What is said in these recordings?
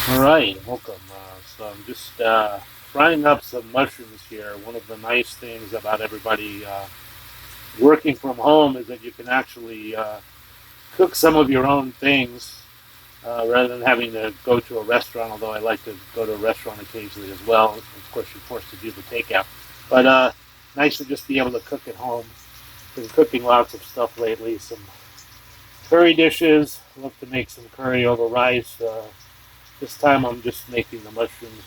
All right, welcome. So I'm just frying up some mushrooms here. One of the nice things about everybody working from home is that you can actually cook some of your own things rather than having to go to a restaurant. Although I like to go to a restaurant occasionally as well. Of course, you're forced to do the takeout, but nice to just be able to cook at home. Been cooking lots of stuff lately. Some curry dishes. Love to make some curry over rice. This time I'm just making the mushrooms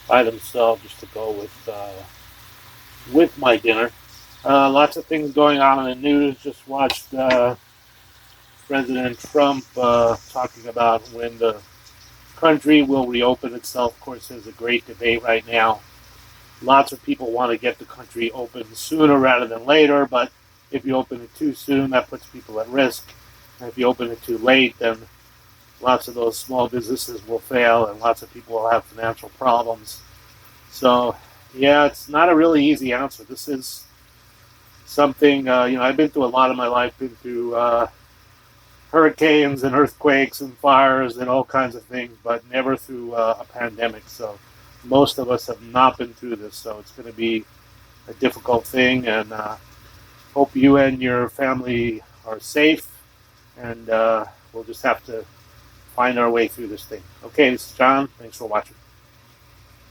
by themselves just to go with my dinner. Lots of things going on in the news. Just watched President Trump talking about when the country will reopen itself. Of course, there's a great debate right now. Lots of people want to get the country open sooner rather than later, but if you open it too soon, that puts people at risk. And if you open it too late, then lots of those small businesses will fail and lots of people will have financial problems. So, yeah, it's not a really easy answer. This is something, I've been through a lot of my life, been through hurricanes and earthquakes and fires and all kinds of things, but never through a pandemic. So, most of us have not been through this. So, it's going to be a difficult thing. And hope you and your family are safe. And we'll just have to find our way through this thing. Okay, this is John. Thanks for watching.